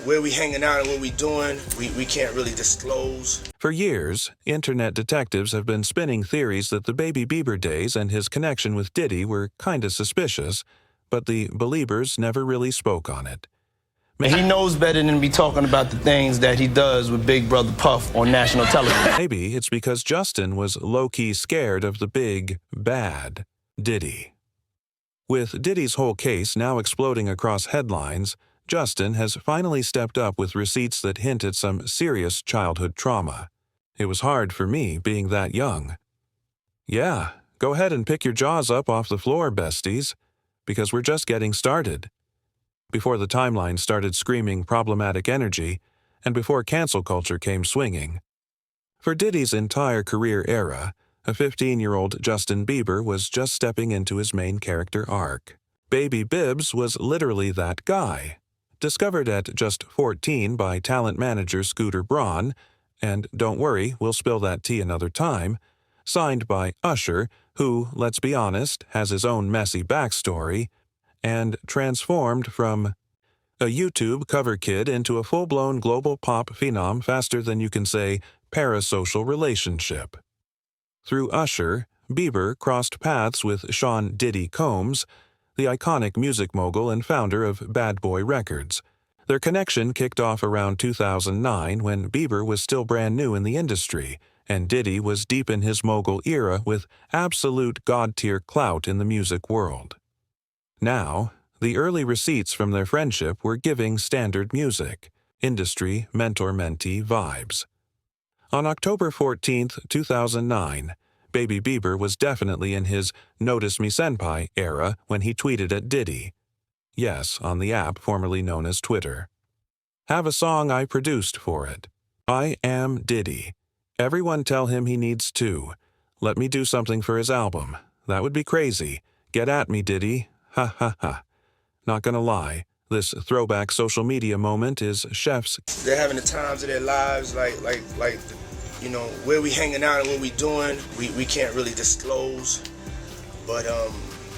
where we hanging out and what we doing, we can't really disclose. For years, internet detectives have been spinning theories that the Baby Bieber days and his connection with Diddy were kinda suspicious, but the Beliebers never really spoke on it. He knows better than to be talking about the things that he does with Big Brother Puff on national television. Maybe it's because Justin was low-key scared of the big, bad Diddy. With Diddy's whole case now exploding across headlines, Justin has finally stepped up with receipts that hint at some serious childhood trauma. It was hard for me being that young. Yeah, go ahead and pick your jaws up off the floor, besties, because we're just getting started. Before the timeline started screaming problematic energy, and before cancel culture came swinging. For Diddy's entire career era, a 15-year-old Justin Bieber was just stepping into his main character arc. Baby Bibbs was literally that guy. Discovered at just 14 by talent manager Scooter Braun, and don't worry, we'll spill that tea another time, signed by Usher, who, let's be honest, has his own messy backstory, and transformed from a YouTube cover kid into a full-blown global pop phenom faster than you can say parasocial relationship. Through Usher, Bieber crossed paths with Sean Diddy Combs, the iconic music mogul and founder of Bad Boy Records. Their connection kicked off around 2009 when Bieber was still brand new in the industry, and Diddy was deep in his mogul era with absolute god-tier clout in the music world. Now, the early receipts from their friendship were giving standard music, industry mentor-mentee vibes. On October 14, 2009, Baby Bieber was definitely in his Notice Me Senpai era when he tweeted at Diddy. Yes, on the app formerly known as Twitter. Have a song I produced for it. I am Diddy. Everyone tell him he needs to. Let me do something for his album. That would be crazy. Get at me, Diddy. Ha ha ha. Not gonna lie, this throwback social media moment is chef's. They're having the times of their lives, like, you know, where we hanging out and what we doing, we can't really disclose. But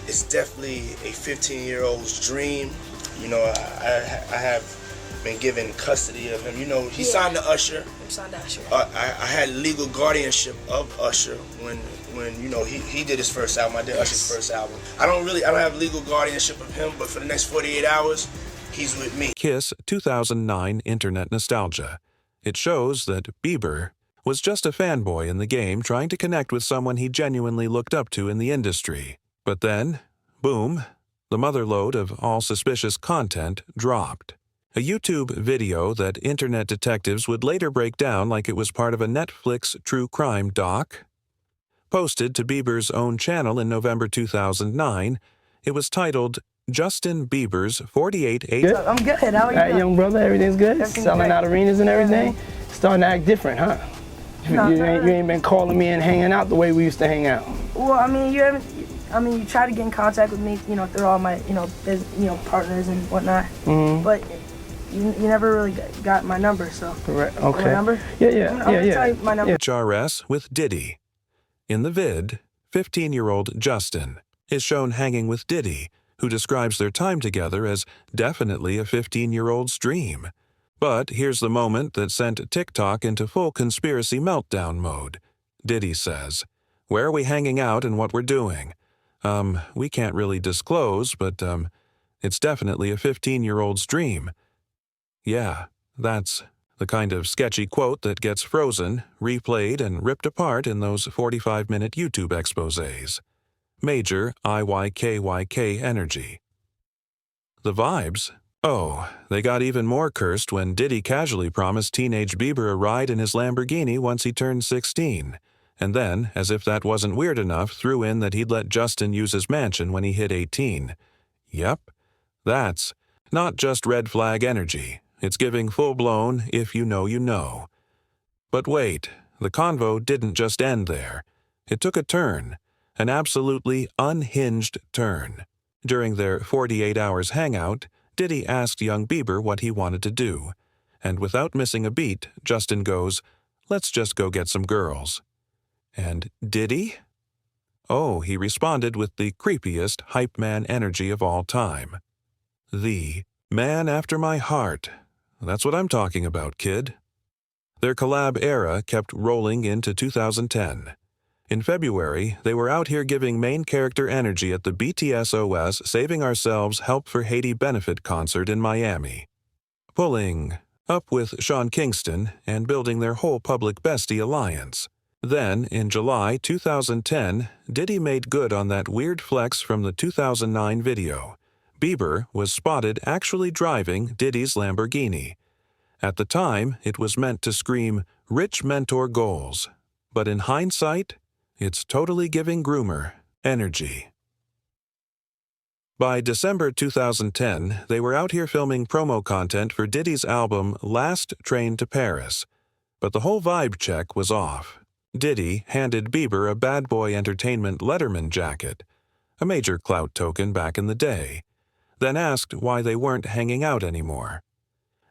it's definitely a 15-year-old's dream. You know, I have been given custody of him. You know, he signed to Usher. I'm signed to Usher. I had legal guardianship of Usher when you know he did his first album. I did Usher's first album. I don't have legal guardianship of him, but for the next 48 hours, he's with me. Kiss 2009 Internet Nostalgia. It shows that Bieber was just a fanboy in the game trying to connect with someone he genuinely looked up to in the industry. But then, boom, the motherlode of all suspicious content dropped. A YouTube video that internet detectives would later break down like it was part of a Netflix true crime doc. Posted to Bieber's own channel in November 2009, it was titled Justin Bieber's 48 Good? I'm good. How are you? All right, young brother, everything's good? Everything's Selling great. out arenas and everything? Starting to act different, huh? No, you ain't been calling me and hanging out the way we used to hang out. Well, I mean, you try to get in contact with me, you know, through all my, partners and whatnot. Mm-hmm. But you never really got my number, so. Correct. Okay. My number? Yeah. I'm gonna tell you my number. HRS with Diddy. In the vid, 15-year-old Justin is shown hanging with Diddy, who describes their time together as definitely a 15-year-old's dream. But here's the moment that sent TikTok into full conspiracy meltdown mode. Diddy says, "Where are we hanging out and what we're doing? We can't really disclose, but it's definitely a 15-year-old's dream." Yeah, that's the kind of sketchy quote that gets frozen, replayed, and ripped apart in those 45-minute YouTube exposés. Major IYKYK energy. The vibes? Oh, they got even more cursed when Diddy casually promised teenage Bieber a ride in his Lamborghini once he turned 16, and then, as if that wasn't weird enough, threw in that he'd let Justin use his mansion when he hit 18. Yep, that's not just red flag energy. It's giving full-blown, if you know, you know. But wait, the convo didn't just end there. It took a turn, an absolutely unhinged turn. During their 48 hours hangout, Diddy asked young Bieber what he wanted to do, and without missing a beat, Justin goes, "Let's just go get some girls." And Diddy? Oh, he responded with the creepiest hype man energy of all time. The man after my heart. That's what I'm talking about, kid. Their collab era kept rolling into 2010. In February, they were out here giving main character energy at the BTS Saving Ourselves Help for Haiti benefit concert in Miami, pulling up with Sean Kingston and building their whole public bestie alliance. Then, in July 2010, Diddy made good on that weird flex from the 2009 video. Bieber was spotted actually driving Diddy's Lamborghini. At the time, it was meant to scream, "Rich mentor goals." But in hindsight, it's totally giving groomer energy. By December 2010, they were out here filming promo content for Diddy's album Last Train to Paris. But the whole vibe check was off. Diddy handed Bieber a Bad Boy Entertainment Letterman jacket, a major clout token back in the day, then asked why they weren't hanging out anymore.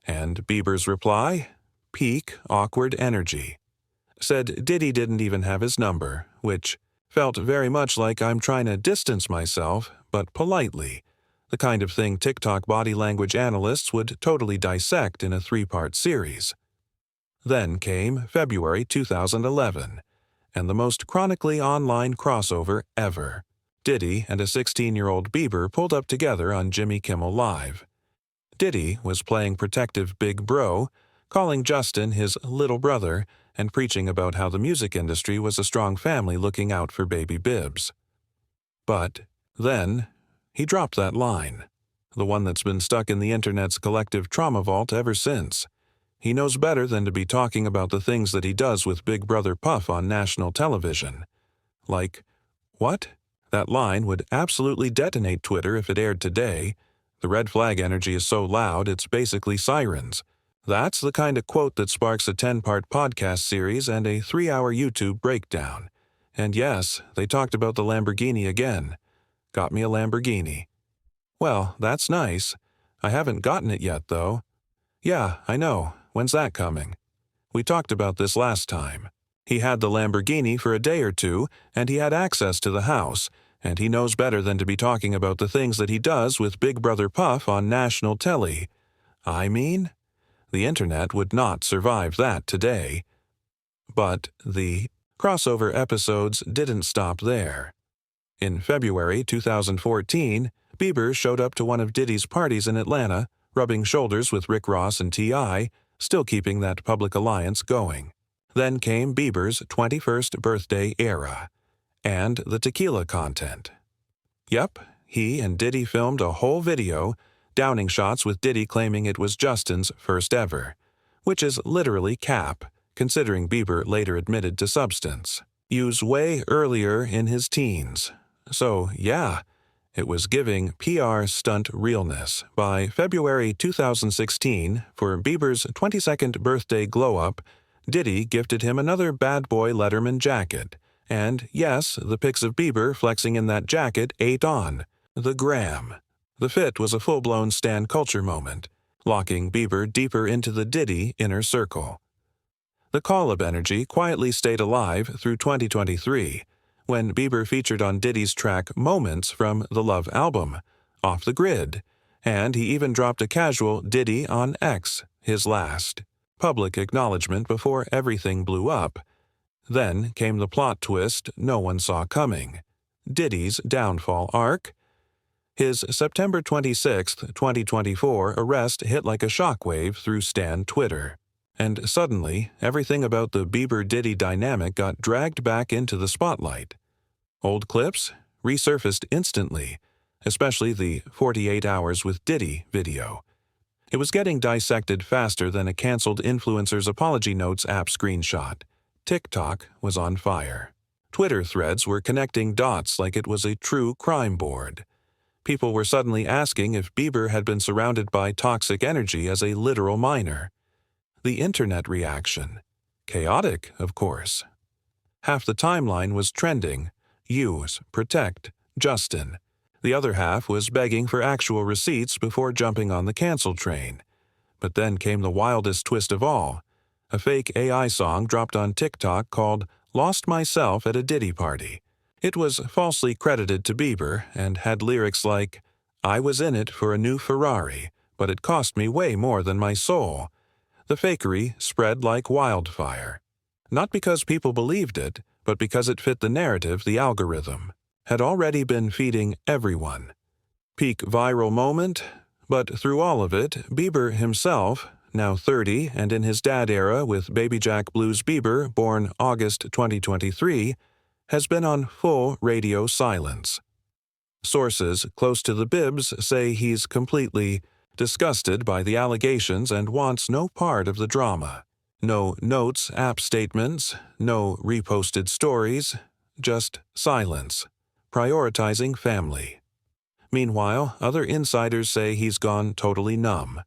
And Bieber's reply? Peak awkward energy. Said Diddy didn't even have his number, which felt very much like I'm trying to distance myself, but politely, the kind of thing TikTok body language analysts would totally dissect in a 3-part series. Then came February 2011, and the most chronically online crossover ever. Diddy and a 16-year-old Bieber pulled up together on Jimmy Kimmel Live. Diddy was playing protective big bro, calling Justin his little brother, and preaching about how the music industry was a strong family looking out for baby Bibbs. But then, he dropped that line, the one that's been stuck in the internet's collective trauma vault ever since. He knows better than to be talking about the things that he does with Big Brother Puff on national television. Like, what? That line would absolutely detonate Twitter if it aired today. The red flag energy is so loud it's basically sirens. That's the kind of quote that sparks a 10-part podcast series and a 3-hour YouTube breakdown. And yes, they talked about the Lamborghini again. Got me a Lamborghini. Well, that's nice. I haven't gotten it yet, though. Yeah, I know. When's that coming? We talked about this last time. He had the Lamborghini for a day or two, and he had access to the house, and he knows better than to be talking about the things that he does with Big Brother Puff on national telly. I mean, the internet would not survive that today. But the crossover episodes didn't stop there. In February 2014, Bieber showed up to one of Diddy's parties in Atlanta, rubbing shoulders with Rick Ross and T.I., still keeping that public alliance going. Then came Bieber's 21st birthday era, and the tequila content. Yep, he and Diddy filmed a whole video, downing shots with Diddy claiming it was Justin's first ever, which is literally cap, considering Bieber later admitted to substance use way earlier in his teens. So, yeah, it was giving PR stunt realness. By February 2016, for Bieber's 22nd birthday glow-up, Diddy gifted him another Bad Boy Letterman jacket. And yes, the pics of Bieber flexing in that jacket ate on. The gram. The fit was a full-blown stan culture moment, locking Bieber deeper into the Diddy inner circle. The call-up energy quietly stayed alive through 2023, when Bieber featured on Diddy's track Moments from the Love album, Off the Grid, and he even dropped a casual Diddy on X, his last public acknowledgement before everything blew up. Then came the plot twist no one saw coming, Diddy's downfall arc. His September 26, 2024 arrest hit like a shockwave through Stan Twitter. And suddenly, everything about the Bieber-Diddy dynamic got dragged back into the spotlight. Old clips resurfaced instantly, especially the 48 Hours with Diddy video. It was getting dissected faster than a canceled influencer's apology notes app screenshot. TikTok was on fire. Twitter threads were connecting dots like it was a true crime board. People were suddenly asking if Bieber had been surrounded by toxic energy as a literal minor. The internet reaction. Chaotic, of course. Half the timeline was trending, use, protect, Justin. The other half was begging for actual receipts before jumping on the cancel train. But then came the wildest twist of all. A fake AI song dropped on TikTok called Lost Myself at a Diddy Party. It was falsely credited to Bieber and had lyrics like, "I was in it for a new Ferrari, but it cost me way more than my soul. The fakery spread like wildfire. Not because people believed it, but because it fit the narrative the algorithm had already been feeding everyone. Peak viral moment, but through all of it, Bieber himself, now 30 and in his dad era with Baby Jack Blues Bieber, born August 2023, has been on full radio silence. Sources close to the Bibs say he's completely disgusted by the allegations and wants no part of the drama. No notes, app statements, no reposted stories, just silence, prioritizing family. Meanwhile, other insiders say he's gone totally numb,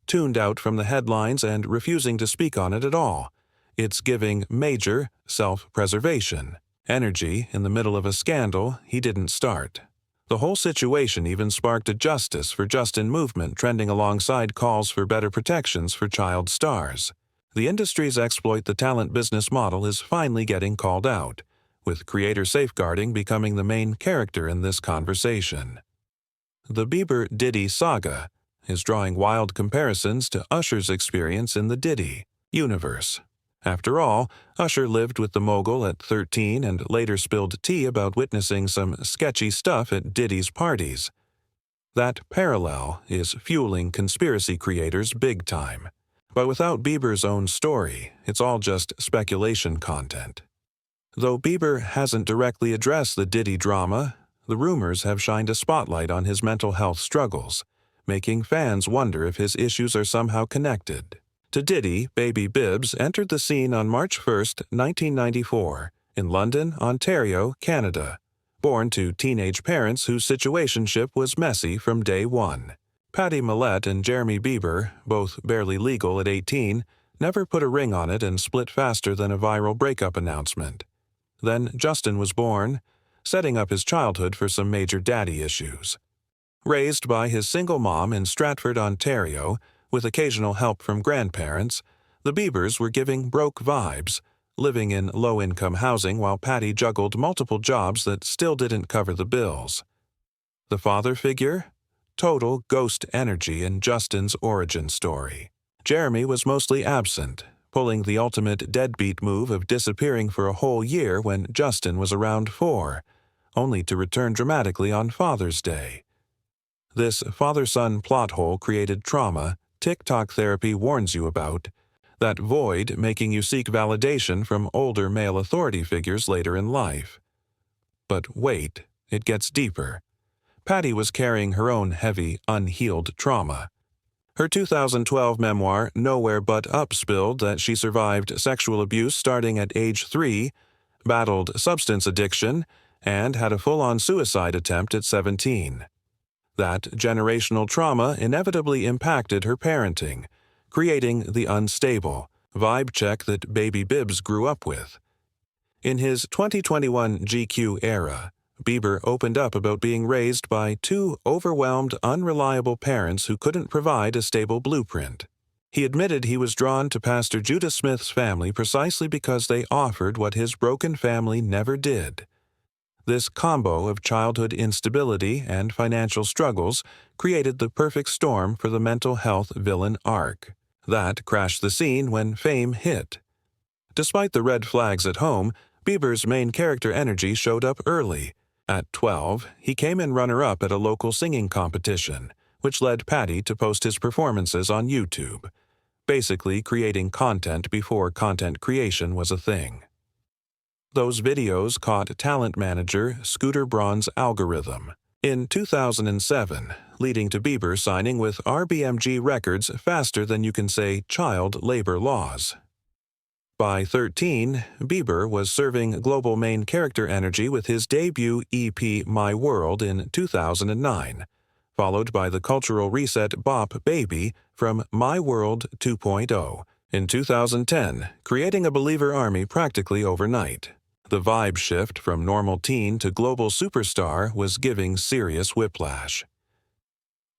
tuned out from the headlines and refusing to speak on it at all. It's giving major self-preservation energy in the middle of a scandal he didn't start. The whole situation even sparked a Justice for Justin movement trending alongside calls for better protections for child stars. The industry's exploit the talent business model is finally getting called out, with creator safeguarding becoming the main character in this conversation. The Bieber-Diddy saga is drawing wild comparisons to Usher's experience in the Diddy universe. After all, Usher lived with the mogul at 13 and later spilled tea about witnessing some sketchy stuff at Diddy's parties. That parallel is fueling conspiracy creators big time. But without Bieber's own story, it's all just speculation content. Though Bieber hasn't directly addressed the Diddy drama, the rumors have shined a spotlight on his mental health struggles, making fans wonder if his issues are somehow connected. To Diddy, Baby Bibbs entered the scene on March 1, 1994, in London, Ontario, Canada, born to teenage parents whose situationship was messy from day one. Patty Millett and Jeremy Bieber, both barely legal at 18, never put a ring on it and split faster than a viral breakup announcement. Then Justin was born, setting up his childhood for some major daddy issues. Raised by his single mom in Stratford, Ontario, with occasional help from grandparents, the Biebers were giving broke vibes, living in low-income housing while Patty juggled multiple jobs that still didn't cover the bills. The father figure? Total ghost energy in Justin's origin story. Jeremy was mostly absent, pulling the ultimate deadbeat move of disappearing for a whole year when Justin was around 4, only to return dramatically on Father's Day. This father-son plot hole created trauma TikTok therapy warns you about, that void making you seek validation from older male authority figures later in life. But wait, it gets deeper. Patty was carrying her own heavy, unhealed trauma. Her 2012 memoir, Nowhere But Up, spilled that she survived sexual abuse starting at age 3, battled substance addiction, and had a full-on suicide attempt at 17. That generational trauma inevitably impacted her parenting, creating the unstable vibe check that Baby Bibbs grew up with. In his 2021 GQ era, Bieber opened up about being raised by 2 overwhelmed, unreliable parents who couldn't provide a stable blueprint. He admitted he was drawn to Pastor Judah Smith's family precisely because they offered what his broken family never did. This combo of childhood instability and financial struggles created the perfect storm for the mental health villain arc. That crashed the scene when fame hit. Despite the red flags at home, Bieber's main character energy showed up early. At 12, he came in runner-up at a local singing competition, which led Patty to post his performances on YouTube, basically creating content before content creation was a thing. Those videos caught talent manager Scooter Braun's algorithm in 2007, leading to Bieber signing with RBMG Records faster than you can say child labor laws. By 13, Bieber was serving global main character energy with his debut EP My World in 2009, followed by the cultural reset bop Baby from My World 2.0 in 2010, creating a believer army practically overnight. The vibe shift from normal teen to global superstar was giving serious whiplash.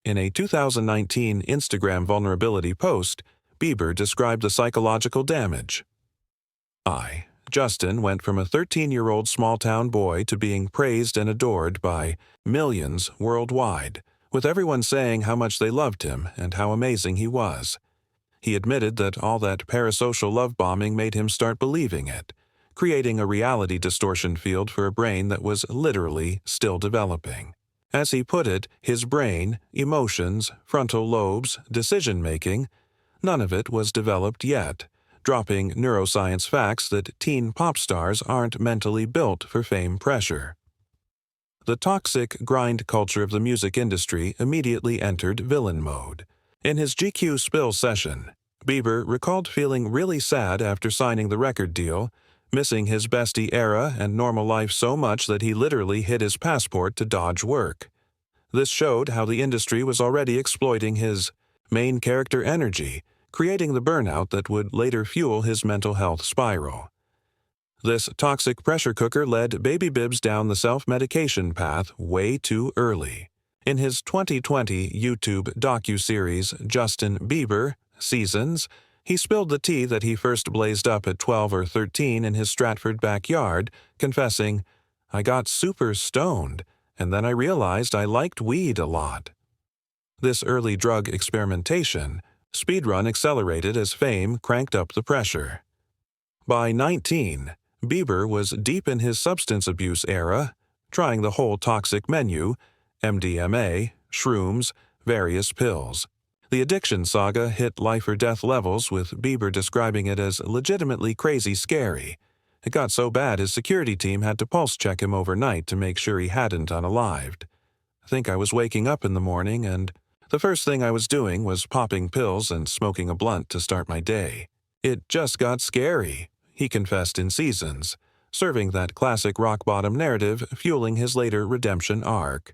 In a 2019 Instagram vulnerability post, Bieber described the psychological damage. Justin went from a 13-year-old small-town boy to being praised and adored by millions worldwide, with everyone saying how much they loved him and how amazing he was. He admitted that all that parasocial love bombing made him start believing it, creating a reality distortion field for a brain that was literally still developing. As he put it, his brain, emotions, frontal lobes, decision-making, none of it was developed yet, dropping neuroscience facts that teen pop stars aren't mentally built for fame pressure. The toxic grind culture of the music industry immediately entered villain mode. In his GQ Spill session, Bieber recalled feeling really sad after signing the record deal, missing his bestie era and normal life so much that he literally hid his passport to dodge work. This showed how the industry was already exploiting his main character energy, creating the burnout that would later fuel his mental health spiral. This toxic pressure cooker led Baby Bibbs down the self-medication path way too early. In his 2020 YouTube docu-series Justin Bieber, Seasons, he spilled the tea that he first blazed up at 12 or 13 in his Stratford backyard, confessing, "I got super stoned, and then I realized I liked weed a lot." This early drug experimentation, speedrun accelerated as fame cranked up the pressure. By 19, Bieber was deep in his substance abuse era, trying the whole toxic menu, MDMA, shrooms, various pills. The addiction saga hit life-or-death levels, with Bieber describing it as legitimately crazy scary. It got so bad his security team had to pulse-check him overnight to make sure he hadn't unalived. "I think I was waking up in the morning, and the first thing I was doing was popping pills and smoking a blunt to start my day. It just got scary," he confessed in Seasons, serving that classic rock-bottom narrative fueling his later redemption arc.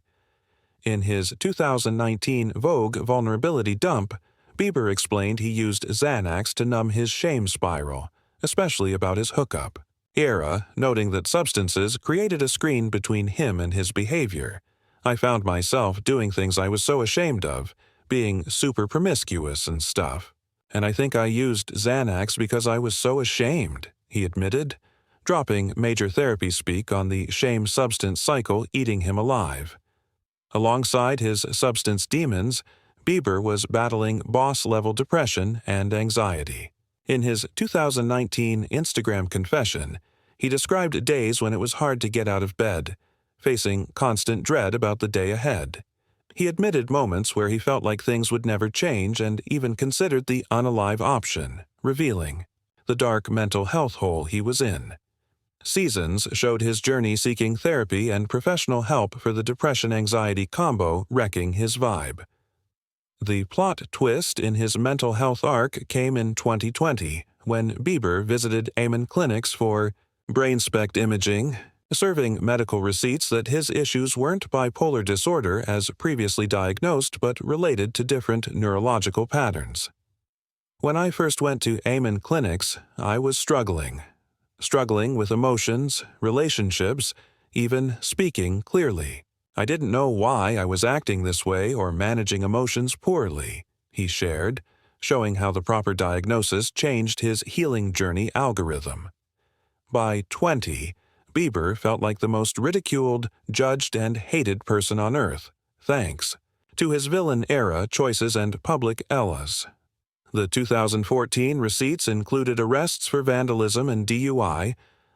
In his 2019 Vogue vulnerability dump, Bieber explained he used Xanax to numb his shame spiral, especially about his hookup era, noting that substances created a screen between him and his behavior. "I found myself doing things I was so ashamed of, being super promiscuous and stuff. And I think I used Xanax because I was so ashamed," he admitted, dropping major therapy speak on the shame substance cycle eating him alive. Alongside his substance demons, Bieber was battling boss-level depression and anxiety. In his 2019 Instagram confession, he described days when it was hard to get out of bed, facing constant dread about the day ahead. He admitted moments where he felt like things would never change and even considered the unalive option, revealing the dark mental health hole he was in. Seasons showed his journey seeking therapy and professional help for the depression-anxiety combo wrecking his vibe. The plot twist in his mental health arc came in 2020, when Bieber visited Amen clinics for brain spect imaging, serving medical receipts that his issues weren't bipolar disorder as previously diagnosed but related to different neurological patterns. "When I first went to Amen clinics, I was struggling with emotions, relationships, even speaking clearly. I didn't know why I was acting this way or managing emotions poorly," he shared, showing how the proper diagnosis changed his healing journey algorithm. By 20, Bieber felt like the most ridiculed, judged, and hated person on earth, thanks to his villain-era choices and public Ellas. The 2014 receipts included arrests for vandalism and DUI,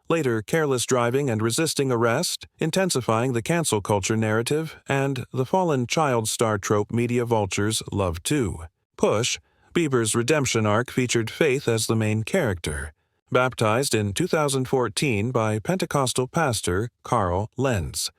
later careless driving and resisting arrest, intensifying the cancel culture narrative, and the fallen child star trope media vultures love too. Push, Bieber's redemption arc featured Faith as the main character, baptized in 2014 by Pentecostal pastor Carl Lentz.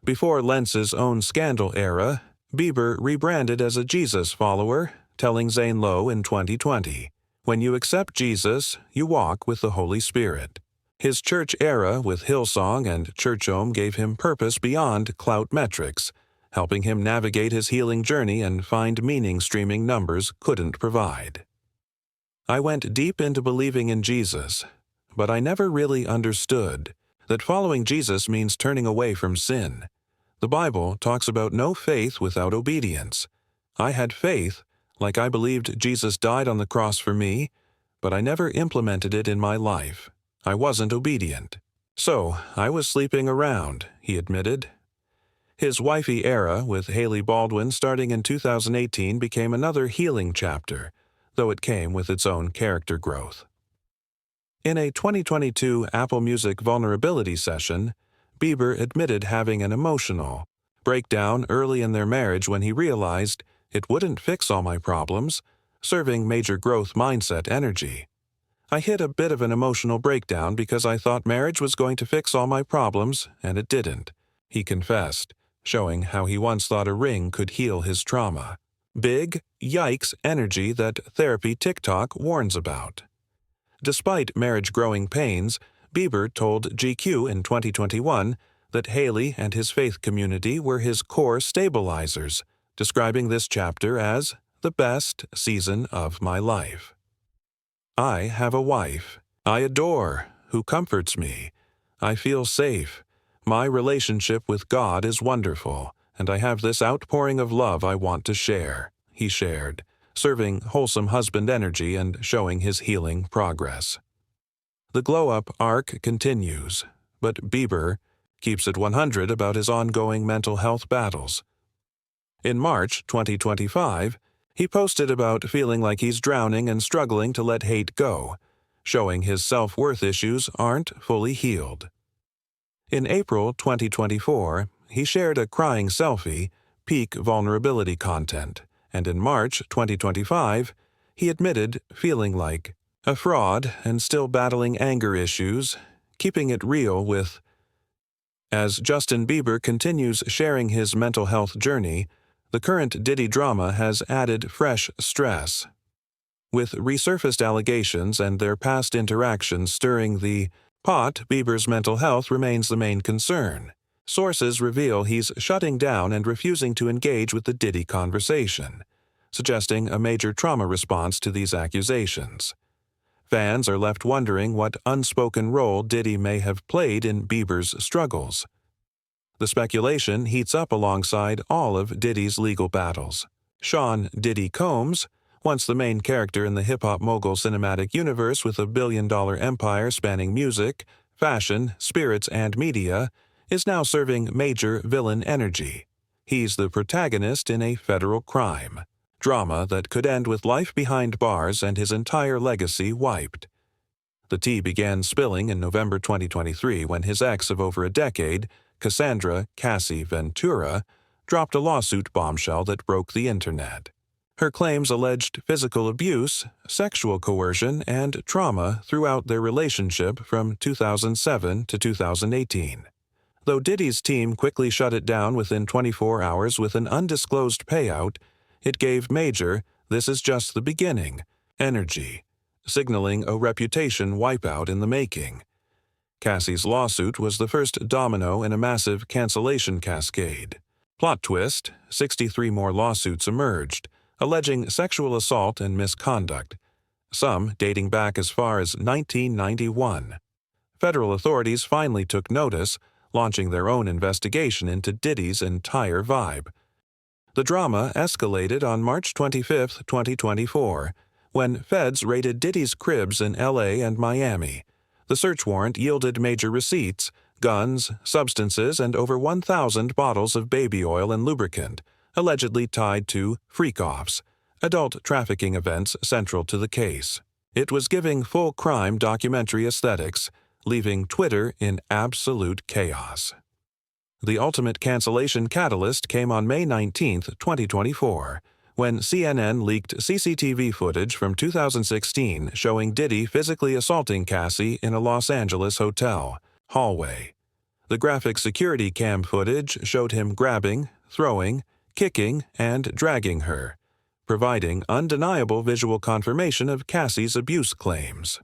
Before Lentz's own scandal era, Bieber rebranded as a Jesus follower, telling Zane Lowe in 2020, "When you accept Jesus, you walk with the Holy Spirit." His church era with Hillsong and Church Home gave him purpose beyond clout metrics, helping him navigate his healing journey and find meaning streaming numbers couldn't provide. "I went deep into believing in Jesus, but I never really understood that following Jesus means turning away from sin. The Bible talks about no faith without obedience. I had faith, like I believed Jesus died on the cross for me, but I never implemented it in my life. I wasn't obedient. So I was sleeping around," he admitted. His wifey era with Hailey Baldwin starting in 2018 became another healing chapter, though it came with its own character growth. In a 2022 Apple Music vulnerability session, Bieber admitted having an emotional breakdown early in their marriage when he realized it wouldn't fix all my problems, serving major growth mindset energy. I hit a bit of an emotional breakdown because I thought marriage was going to fix all my problems, and it didn't, he confessed, showing how he once thought a ring could heal his trauma. Big, yikes energy that therapy TikTok warns about. Despite marriage growing pains, Bieber told GQ in 2021 that Hailey and his faith community were his core stabilizers, describing this chapter as the best season of my life. I have a wife I adore, who comforts me. I feel safe. My relationship with God is wonderful, and I have this outpouring of love I want to share, he shared, serving wholesome husband energy and showing his healing progress. The glow-up arc continues, but Bieber keeps it 100 about his ongoing mental health battles. In March 2025, he posted about feeling like he's drowning and struggling to let hate go, showing his self-worth issues aren't fully healed. In April 2024, he shared a crying selfie, peak vulnerability content, and in March 2025, he admitted feeling like a fraud and still battling anger issues, keeping it real with. As Justin Bieber continues sharing his mental health journey, the current Diddy drama has added fresh stress. With resurfaced allegations and their past interactions stirring the pot, Bieber's mental health remains the main concern. Sources reveal he's shutting down and refusing to engage with the Diddy conversation, suggesting a major trauma response to these accusations. Fans are left wondering what unspoken role Diddy may have played in Bieber's struggles. The speculation heats up alongside all of Diddy's legal battles. Sean Diddy Combs, once the main character in the hip-hop mogul cinematic universe with a billion-dollar empire spanning music, fashion, spirits, and media, is now serving major villain energy. He's the protagonist in a federal crime drama that could end with life behind bars and his entire legacy wiped. The tea began spilling in November 2023 when his ex of over a decade, Cassandra Cassie Ventura, dropped a lawsuit bombshell that broke the internet. Her claims alleged physical abuse, sexual coercion, and trauma throughout their relationship from 2007 to 2018. Though Diddy's team quickly shut it down within 24 hours with an undisclosed payout, it gave Major "this is just the beginning" energy, signaling a reputation wipeout in the making. Cassie's lawsuit was the first domino in a massive cancellation cascade. Plot twist, 63 more lawsuits emerged, alleging sexual assault and misconduct, some dating back as far as 1991. Federal authorities finally took notice, launching their own investigation into Diddy's entire vibe. The drama escalated on March 25, 2024, when feds raided Diddy's cribs in LA and Miami. The search warrant yielded major receipts, guns, substances, and over 1,000 bottles of baby oil and lubricant, allegedly tied to freak-offs, adult trafficking events central to the case. It was giving full crime documentary aesthetics, leaving Twitter in absolute chaos. The ultimate cancellation catalyst came on May 19, 2024, when CNN leaked CCTV footage from 2016 showing Diddy physically assaulting Cassie in a Los Angeles hotel hallway. The graphic security cam footage showed him grabbing, throwing, kicking, and dragging her, providing undeniable visual confirmation of Cassie's abuse claims.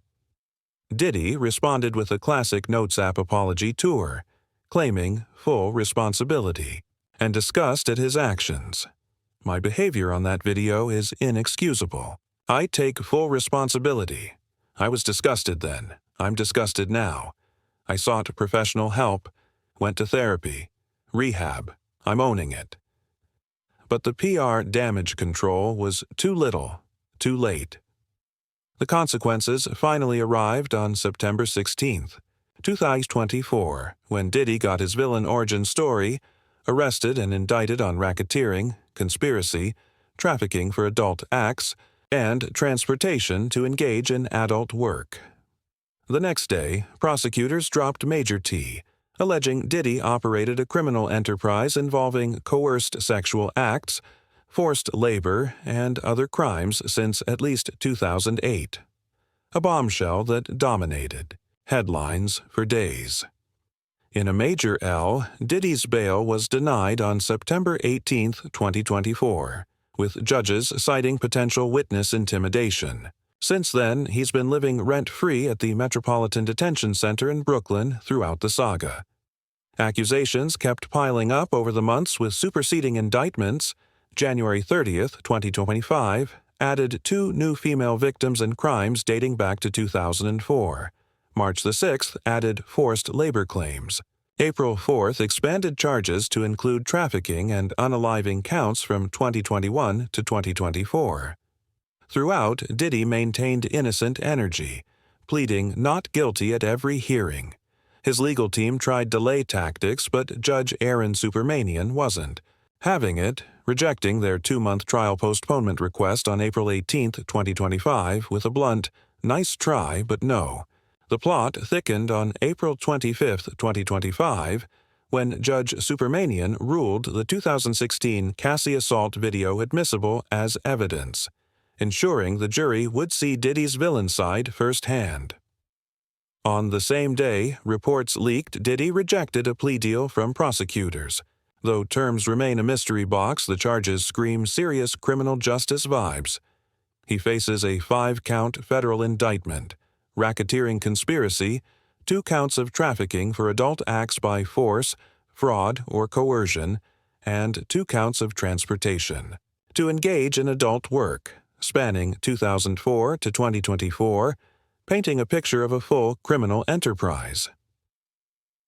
Diddy responded with a classic Notes app apology tour, claiming full responsibility, and disgust at his actions. My behavior on that video is inexcusable. I take full responsibility. I was disgusted then. I'm disgusted now. I sought professional help, went to therapy, rehab. I'm owning it. But the PR damage control was too little, too late. The consequences finally arrived on September 16th, 2024, when Diddy got his villain origin story, arrested and indicted on racketeering, conspiracy, trafficking for adult acts, and transportation to engage in adult work. The next day, prosecutors dropped Major T, alleging Diddy operated a criminal enterprise involving coerced sexual acts, forced labor, and other crimes since at least 2008. A bombshell that dominated headlines for days. In a major L, Diddy's bail was denied on September 18, 2024, with judges citing potential witness intimidation. Since then, he's been living rent-free at the Metropolitan Detention Center in Brooklyn throughout the saga. Accusations kept piling up over the months with superseding indictments. January 30, 2025, added 2 new female victims and crimes dating back to 2004. March 6 added forced labor claims. April 4 expanded charges to include trafficking and unaliving counts from 2021 to 2024. Throughout, Diddy maintained innocent energy, pleading not guilty at every hearing. His legal team tried delay tactics, but Judge Aaron Supermanian wasn't having it, rejecting their 2-month trial postponement request on April 18, 2025, with a blunt, "Nice try, but no." The plot thickened on April 25, 2025, when Judge Supermanian ruled the 2016 Cassie assault video admissible as evidence, ensuring the jury would see Diddy's villain side firsthand. On the same day, reports leaked Diddy rejected a plea deal from prosecutors. Though terms remain a mystery box, the charges scream serious criminal justice vibes. He faces a 5-count federal indictment, racketeering conspiracy, 2 counts of trafficking for adult acts by force, fraud, or coercion, and 2 counts of transportation. To engage in adult work, spanning 2004 to 2024, painting a picture of a full criminal enterprise.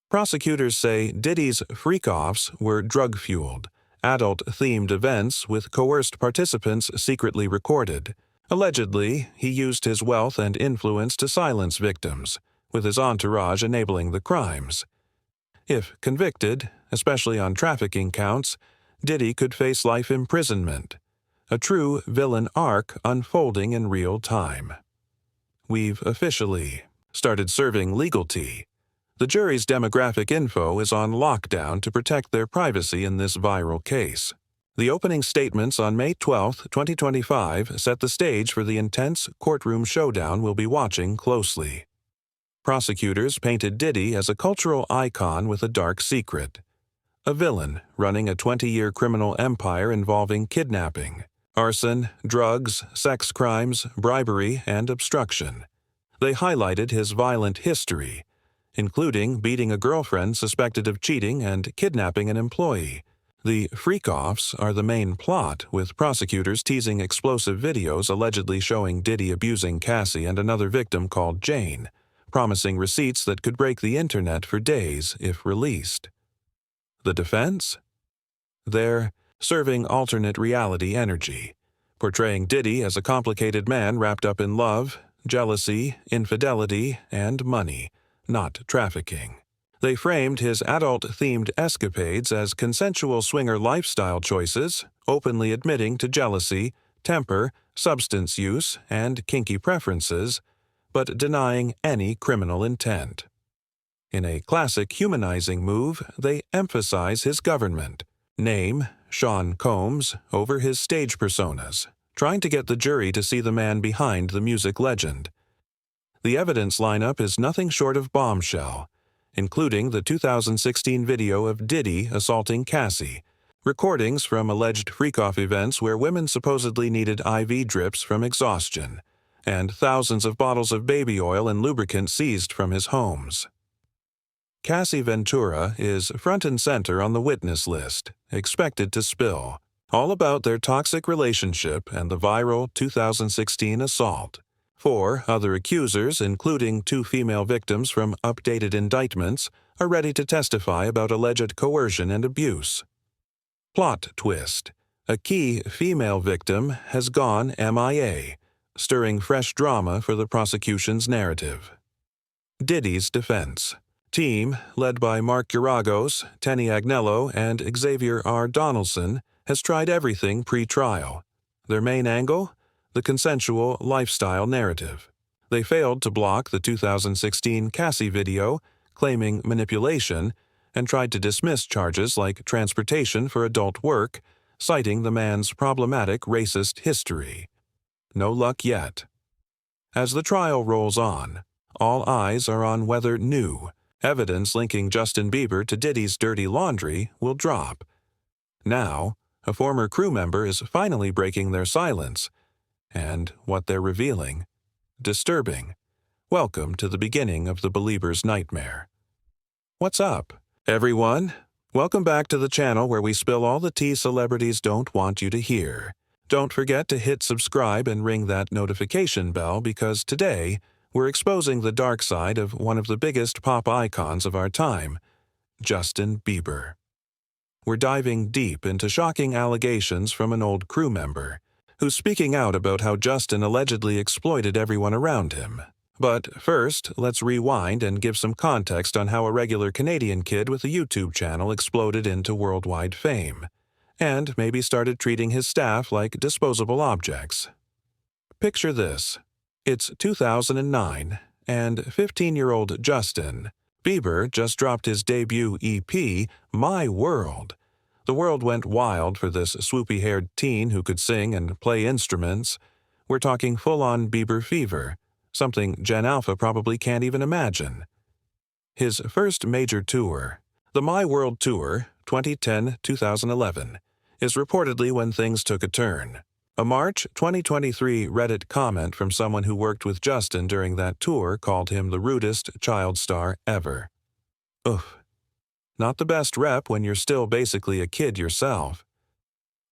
Prosecutors say Diddy's freak-offs were drug-fueled, adult-themed events with coerced participants secretly recorded. Allegedly, he used his wealth and influence to silence victims, with his entourage enabling the crimes. If convicted, especially on trafficking counts, Diddy could face life imprisonment, a true villain arc unfolding in real time. We've officially started serving legal tea. The jury's demographic info is on lockdown to protect their privacy in this viral case. The opening statements on May 12, 2025 set the stage for the intense courtroom showdown we'll be watching closely. Prosecutors painted Diddy as a cultural icon with a dark secret. A villain running a 20-year criminal empire involving kidnapping, arson, drugs, sex crimes, bribery, and obstruction. They highlighted his violent history, including beating a girlfriend suspected of cheating and kidnapping an employee. The freak-offs are the main plot, with prosecutors teasing explosive videos allegedly showing Diddy abusing Cassie and another victim called Jane, promising receipts that could break the internet for days if released. The defense? They're serving alternate reality energy, portraying Diddy as a complicated man wrapped up in love, jealousy, infidelity, and money, not trafficking. They framed his adult-themed escapades as consensual swinger lifestyle choices, openly admitting to jealousy, temper, substance use, and kinky preferences, but denying any criminal intent. In a classic humanizing move, they emphasize his government, name Sean Combs, over his stage personas, trying to get the jury to see the man behind the music legend. The evidence lineup is nothing short of bombshell, including the 2016 video of Diddy assaulting Cassie, recordings from alleged freak-off events where women supposedly needed IV drips from exhaustion, and thousands of bottles of baby oil and lubricant seized from his homes. Cassie Ventura is front and center on the witness list, expected to spill, all about their toxic relationship and the viral 2016 assault. 4 other accusers, including 2 female victims from updated indictments, are ready to testify about alleged coercion and abuse. Plot twist: a key female victim has gone MIA, stirring fresh drama for the prosecution's narrative. Diddy's defense: Team, led by Mark Geragos, Tenny Agnello, and Xavier R. Donaldson, has tried everything pre-trial. Their main angle? The consensual lifestyle narrative. They failed to block the 2016 Cassie video, claiming manipulation, and tried to dismiss charges like transportation for adult work, citing the man's problematic racist history. No luck yet. As the trial rolls on, all eyes are on whether new evidence linking Justin Bieber to Diddy's dirty laundry will drop. Now, a former crew member is finally breaking their silence, and what they're revealing, disturbing. Welcome to the beginning of the believer's nightmare. What's up, everyone? Welcome back to the channel where we spill all the tea celebrities don't want you to hear. Don't forget to hit subscribe and ring that notification bell because today, we're exposing the dark side of one of the biggest pop icons of our time, Justin Bieber. We're diving deep into shocking allegations from an old crew member, who's speaking out about how Justin allegedly exploited everyone around him. But first, let's rewind and give some context on how a regular Canadian kid with a YouTube channel exploded into worldwide fame, and maybe started treating his staff like disposable objects. Picture this. It's 2009, and 15-year-old Justin Bieber just dropped his debut EP, My World. The world went wild for this swoopy-haired teen who could sing and play instruments. We're talking full-on Bieber fever, something Gen Alpha probably can't even imagine. His first major tour, the My World Tour 2010-2011, is reportedly when things took a turn. A March 2023 Reddit comment from someone who worked with Justin during that tour called him the rudest child star ever. Oof. Not the best rep when you're still basically a kid yourself.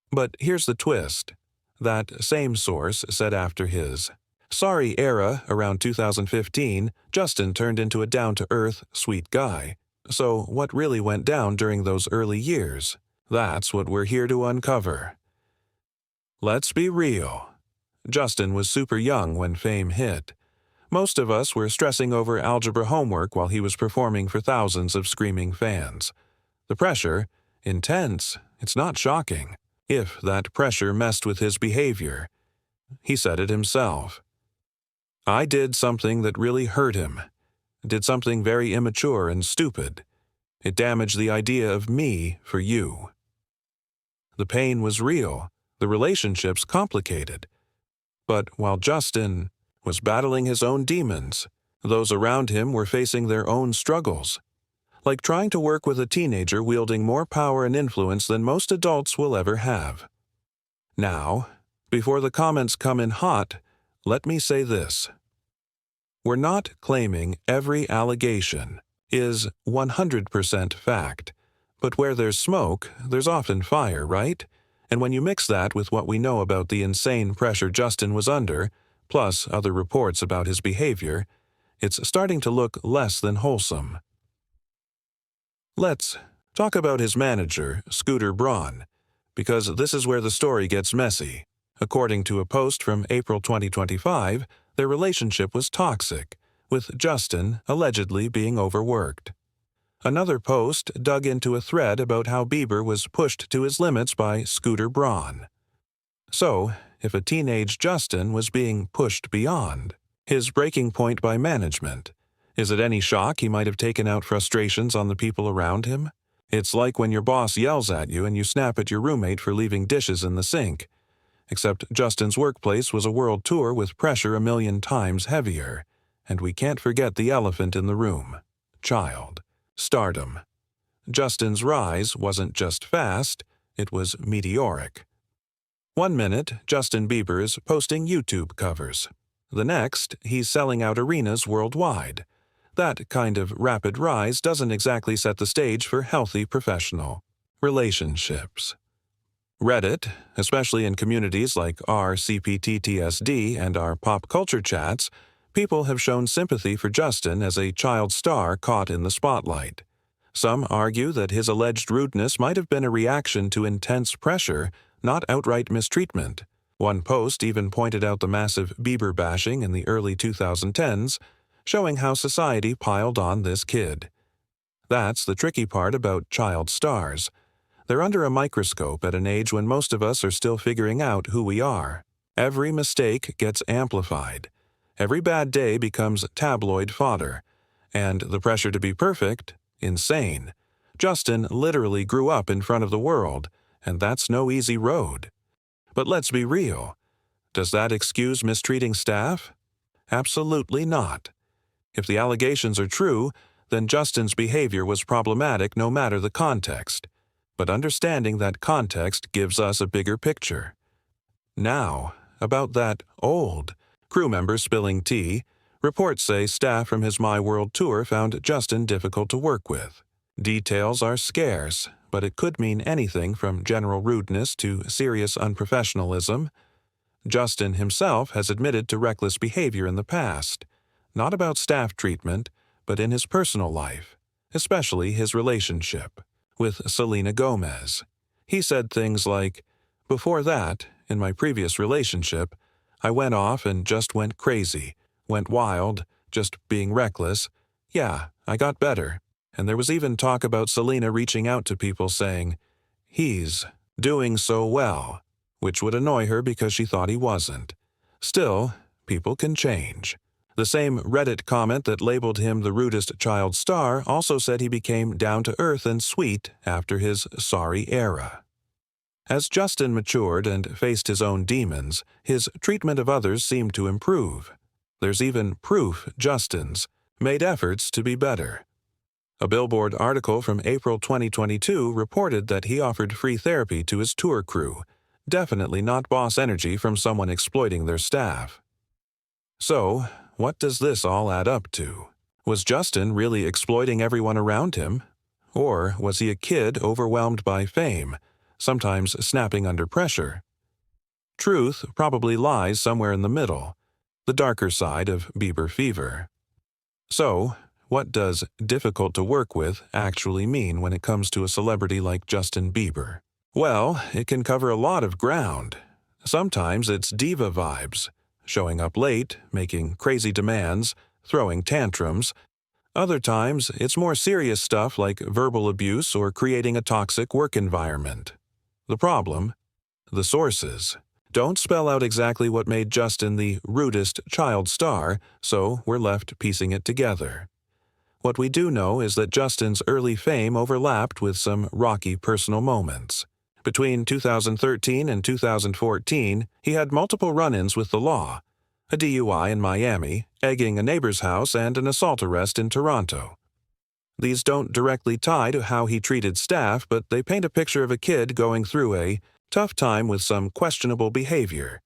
But here's the twist. That same source said after his sorry era around 2015, Justin turned into a down-to-earth, sweet guy. So what really went down during those early years? That's what we're here to uncover. Let's be real. Justin was super young when fame hit. Most of us were stressing over algebra homework while he was performing for thousands of screaming fans. The pressure, intense, it's not shocking. If that pressure messed with his behavior, he said it himself. I did something that really hurt him. Did something very immature and stupid. It damaged the idea of me for you. The pain was real. The relationships complicated. But while Justin was battling his own demons, those around him were facing their own struggles. Like trying to work with a teenager wielding more power and influence than most adults will ever have. Now, before the comments come in hot, let me say this. We're not claiming every allegation is 100% fact, but where there's smoke, there's often fire, right? And when you mix that with what we know about the insane pressure Justin was under, plus other reports about his behavior, it's starting to look less than wholesome. Let's talk about his manager, Scooter Braun, because this is where the story gets messy. According to a post from April 2025, their relationship was toxic, with Justin allegedly being overworked. Another post dug into a thread about how Bieber was pushed to his limits by Scooter Braun. So, if a teenage Justin was being pushed beyond his breaking point by management, is it any shock he might have taken out frustrations on the people around him? It's like when your boss yells at you and you snap at your roommate for leaving dishes in the sink. Except Justin's workplace was a world tour with pressure 1,000,000 times heavier, and we can't forget the elephant in the room: child. Stardom. Justin's rise wasn't just fast, it was meteoric. One minute, Justin Bieber is posting YouTube covers. The next, he's selling out arenas worldwide. That kind of rapid rise doesn't exactly set the stage for healthy professional relationships. Reddit, especially in communities like our CPTTSD and our pop culture chats, people have shown sympathy for Justin as a child star caught in the spotlight. Some argue that his alleged rudeness might have been a reaction to intense pressure, not outright mistreatment. One post even pointed out the massive Bieber bashing in the early 2010s, showing how society piled on this kid. That's the tricky part about child stars. They're under a microscope at an age when most of us are still figuring out who we are. Every mistake gets amplified. Every bad day becomes tabloid fodder. And the pressure to be perfect, insane. Justin literally grew up in front of the world, and that's no easy road. But let's be real. Does that excuse mistreating staff? Absolutely not. If the allegations are true, then Justin's behavior was problematic no matter the context. But understanding that context gives us a bigger picture. Now, about that old crew member spilling tea, reports say staff from his My World tour found Justin difficult to work with. Details are scarce, but it could mean anything from general rudeness to serious unprofessionalism. Justin himself has admitted to reckless behavior in the past, not about staff treatment, but in his personal life, especially his relationship with Selena Gomez. He said things like, "Before that, in my previous relationship, I went off and just went crazy, went wild, just being reckless. Yeah, I got better." And there was even talk about Selena reaching out to people saying, "He's doing so well," which would annoy her because she thought he wasn't. Still, people can change. The same Reddit comment that labeled him the rudest child star also said he became down-to-earth and sweet after his sorry era. As Justin matured and faced his own demons, his treatment of others seemed to improve. There's even proof Justin's made efforts to be better. A Billboard article from April 2022 reported that he offered free therapy to his tour crew, definitely not boss energy from someone exploiting their staff. So, what does this all add up to? Was Justin really exploiting everyone around him? Or was he a kid overwhelmed by fame, sometimes snapping under pressure? Truth probably lies somewhere in the middle, the darker side of Bieber fever. So, what does difficult to work with actually mean when it comes to a celebrity like Justin Bieber? Well, it can cover a lot of ground. Sometimes it's diva vibes, showing up late, making crazy demands, throwing tantrums. Other times, it's more serious stuff like verbal abuse or creating a toxic work environment. The problem? The sources don't spell out exactly what made Justin the rudest child star, so we're left piecing it together. What we do know is that Justin's early fame overlapped with some rocky personal moments. Between 2013 and 2014, he had multiple run-ins with the law, a DUI in Miami, egging a neighbor's house, and an assault arrest in Toronto. These don't directly tie to how he treated staff, but they paint a picture of a kid going through a tough time with some questionable behavior.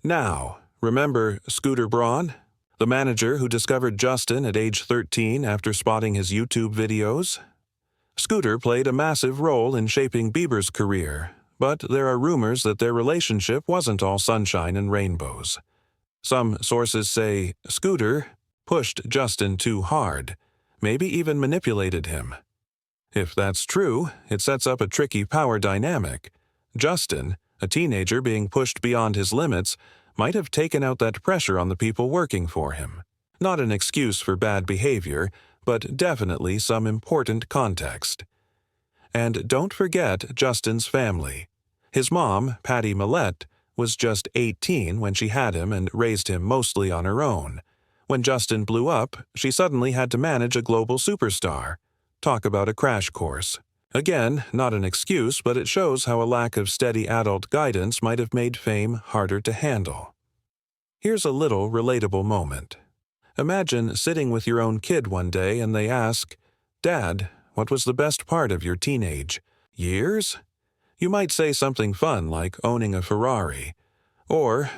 Now, remember Scooter Braun, the manager who discovered Justin at age 13 after spotting his YouTube videos? Scooter played a massive role in shaping Bieber's career, but there are rumors that their relationship wasn't all sunshine and rainbows. Some sources say Scooter pushed Justin too hard, maybe even manipulated him. If that's true, it sets up a tricky power dynamic. Justin, a teenager being pushed beyond his limits, might have taken out that pressure on the people working for him. Not an excuse for bad behavior, but definitely some important context. And don't forget Justin's family. His mom, Patty Millette, was just 18 when she had him and raised him mostly on her own. When Justin blew up, she suddenly had to manage a global superstar. Talk about a crash course. Again, not an excuse, but it shows how a lack of steady adult guidance might have made fame harder to handle. Here's a little relatable moment. Imagine sitting with your own kid one day and they ask, "Dad, what was the best part of your teenage years?" You might say something fun like owning a Ferrari. Or,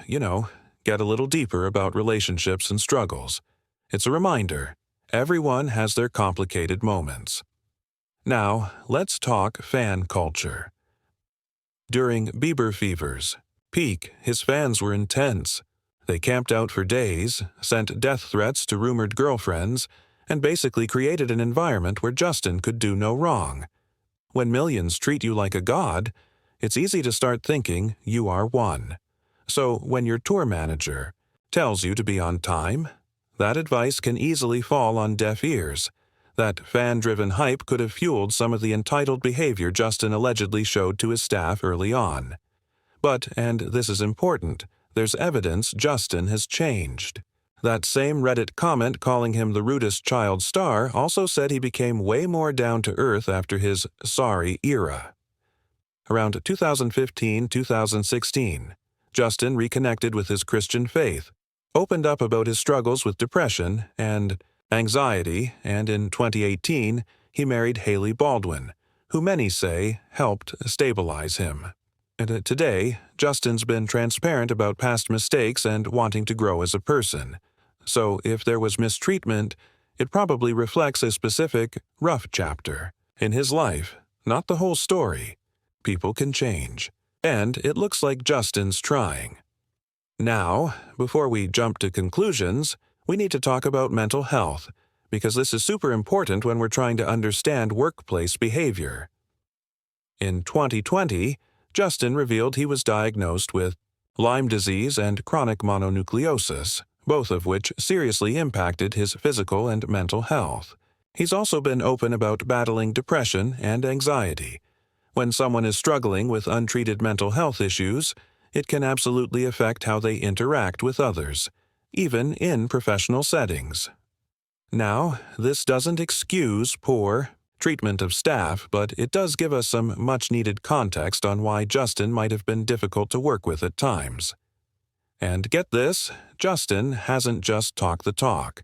get a little deeper about relationships and struggles. It's a reminder, everyone has their complicated moments. Now, let's talk fan culture. During Bieber fever's peak, his fans were intense. They camped out for days, sent death threats to rumored girlfriends, and basically created an environment where Justin could do no wrong. When millions treat you like a god, it's easy to start thinking you are one. So when your tour manager tells you to be on time, that advice can easily fall on deaf ears. That fan-driven hype could have fueled some of the entitled behavior Justin allegedly showed to his staff early on. But, and this is important, there's evidence Justin has changed. That same Reddit comment calling him the rudest child star also said he became way more down-to-earth after his sorry era. Around 2015-2016, Justin reconnected with his Christian faith, opened up about his struggles with depression and anxiety, and in 2018, he married Hailey Baldwin, who many say helped stabilize him. And today, Justin's been transparent about past mistakes and wanting to grow as a person. So if there was mistreatment, it probably reflects a specific, rough chapter in his life, not the whole story. People can change. And it looks like Justin's trying. Now, before we jump to conclusions, we need to talk about mental health, because this is super important when we're trying to understand workplace behavior. In 2020, Justin revealed he was diagnosed with Lyme disease and chronic mononucleosis, both of which seriously impacted his physical and mental health. He's also been open about battling depression and anxiety. When someone is struggling with untreated mental health issues, it can absolutely affect how they interact with others, even in professional settings. Now, this doesn't excuse poor treatment of staff, but it does give us some much-needed context on why Justin might have been difficult to work with at times. And get this, Justin hasn't just talked the talk.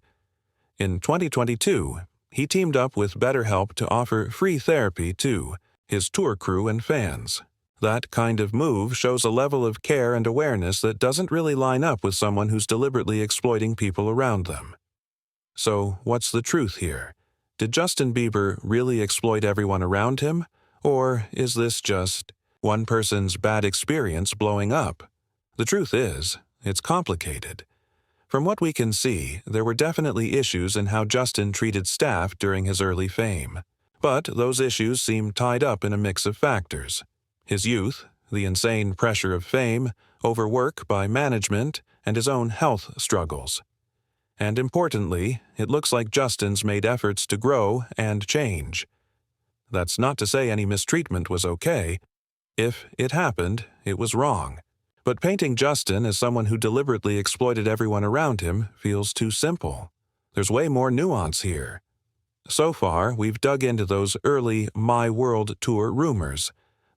In 2022, he teamed up with BetterHelp to offer free therapy to his tour crew and fans. That kind of move shows a level of care and awareness that doesn't really line up with someone who's deliberately exploiting people around them. So, what's the truth here? Did Justin Bieber really exploit everyone around him? Or is this just one person's bad experience blowing up? The truth is, it's complicated. From what we can see, there were definitely issues in how Justin treated staff during his early fame. But those issues seem tied up in a mix of factors. His youth, the insane pressure of fame, overwork by management, and his own health struggles. And importantly, it looks like Justin's made efforts to grow and change. That's not to say any mistreatment was okay. If it happened, it was wrong. But painting Justin as someone who deliberately exploited everyone around him feels too simple. There's way more nuance here. So far, we've dug into those early My World Tour rumors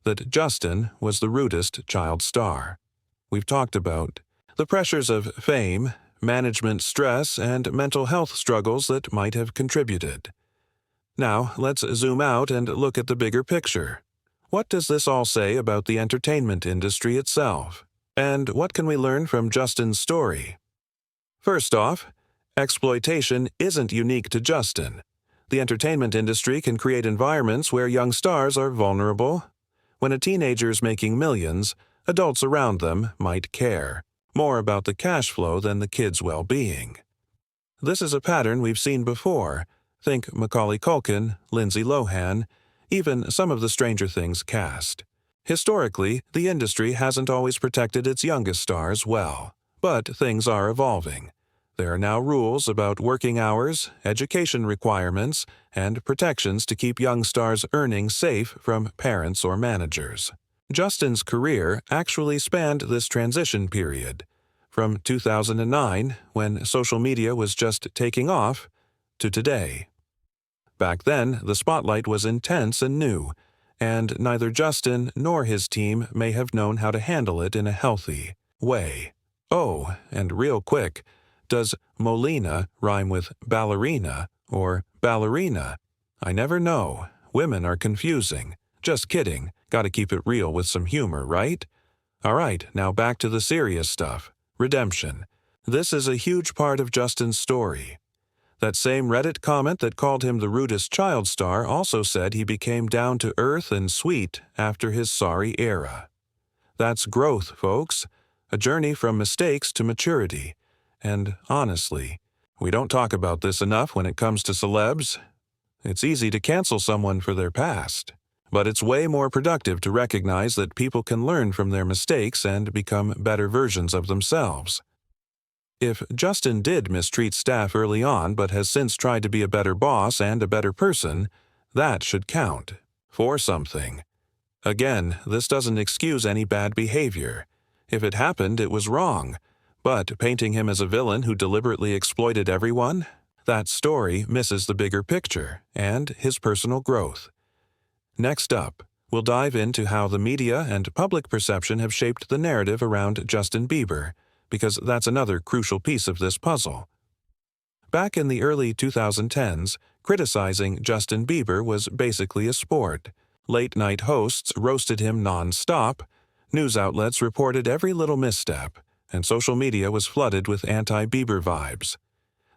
that Justin was the rudest child star. We've talked about the pressures of fame, management stress, and mental health struggles that might have contributed. Now, let's zoom out and look at the bigger picture. What does this all say about the entertainment industry itself? And what can we learn from Justin's story? First off, exploitation isn't unique to Justin. The entertainment industry can create environments where young stars are vulnerable. When a teenager is making millions, adults around them might care more about the cash flow than the kid's well-being. This is a pattern we've seen before. Think Macaulay Culkin, Lindsay Lohan, even some of the Stranger Things cast. Historically, the industry hasn't always protected its youngest stars well, but things are evolving. There are now rules about working hours, education requirements, and protections to keep young stars earning safe from parents or managers. Justin's career actually spanned this transition period, from 2009, when social media was just taking off, to today. Back then, the spotlight was intense and new, and neither Justin nor his team may have known how to handle it in a healthy way. Oh, and real quick, does Molina rhyme with ballerina or ballerina? I never know. Women are confusing. Just kidding. Gotta keep it real with some humor, right? Alright, now back to the serious stuff. Redemption. This is a huge part of Justin's story. That same Reddit comment that called him the rudest child star also said he became down to earth and sweet after his sorry era. That's growth, folks. A journey from mistakes to maturity. And honestly, we don't talk about this enough when it comes to celebs. It's easy to cancel someone for their past, but it's way more productive to recognize that people can learn from their mistakes and become better versions of themselves. If Justin did mistreat staff early on but has since tried to be a better boss and a better person, that should count for something. Again, this doesn't excuse any bad behavior. If it happened, it was wrong. But painting him as a villain who deliberately exploited everyone? That story misses the bigger picture and his personal growth. Next up, we'll dive into how the media and public perception have shaped the narrative around Justin Bieber, because that's another crucial piece of this puzzle. Back in the early 2010s, criticizing Justin Bieber was basically a sport. Late-night hosts roasted him non-stop, news outlets reported every little misstep, and social media was flooded with anti-Bieber vibes.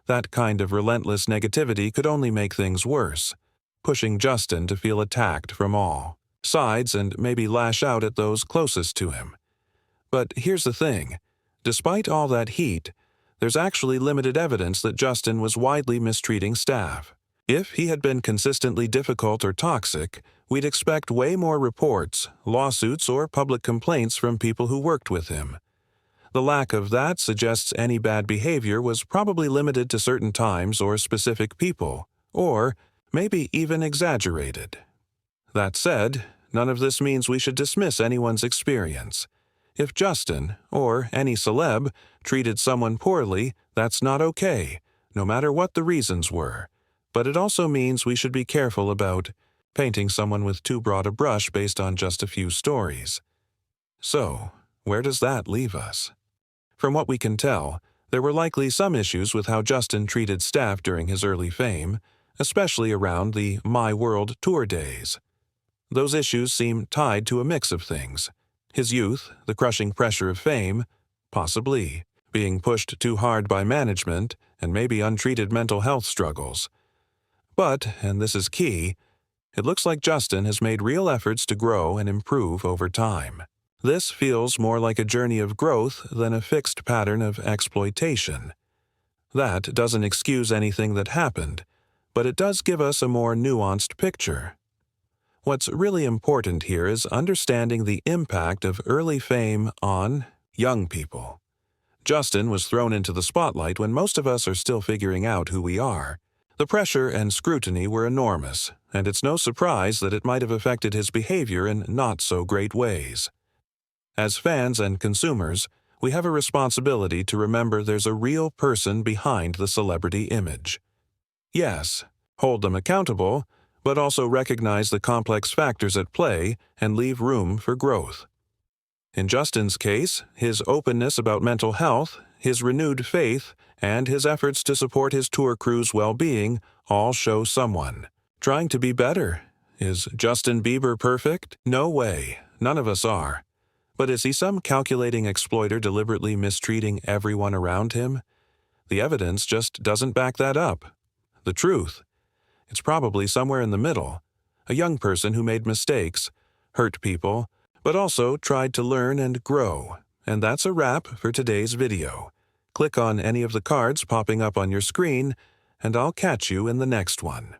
That kind of relentless negativity could only make things worse, pushing Justin to feel attacked from all sides and maybe lash out at those closest to him. But here's the thing. Despite all that heat, there's actually limited evidence that Justin was widely mistreating staff. If he had been consistently difficult or toxic, we'd expect way more reports, lawsuits, or public complaints from people who worked with him. The lack of that suggests any bad behavior was probably limited to certain times or specific people, or maybe even exaggerated. That said, none of this means we should dismiss anyone's experience. If Justin, or any celeb, treated someone poorly, that's not okay, no matter what the reasons were. But it also means we should be careful about painting someone with too broad a brush based on just a few stories. So, where does that leave us? From what we can tell, there were likely some issues with how Justin treated staff during his early fame, especially around the My World tour days. Those issues seem tied to a mix of things. His youth, the crushing pressure of fame, possibly being pushed too hard by management, and maybe untreated mental health struggles. But, and this is key, it looks like Justin has made real efforts to grow and improve over time. This feels more like a journey of growth than a fixed pattern of exploitation. That doesn't excuse anything that happened, but it does give us a more nuanced picture. What's really important here is understanding the impact of early fame on young people. Justin was thrown into the spotlight when most of us are still figuring out who we are. The pressure and scrutiny were enormous, and it's no surprise that it might have affected his behavior in not-so-great ways. As fans and consumers, we have a responsibility to remember there's a real person behind the celebrity image. Yes, hold them accountable, but also recognize the complex factors at play and leave room for growth. In Justin's case, his openness about mental health, his renewed faith, and his efforts to support his tour crew's well-being all show someone trying to be better. Is Justin Bieber perfect? No way. None of us are. But is he some calculating exploiter deliberately mistreating everyone around him? The evidence just doesn't back that up. The truth? It's probably somewhere in the middle. A young person who made mistakes, hurt people, but also tried to learn and grow. And that's a wrap for today's video. Click on any of the cards popping up on your screen, and I'll catch you in the next one.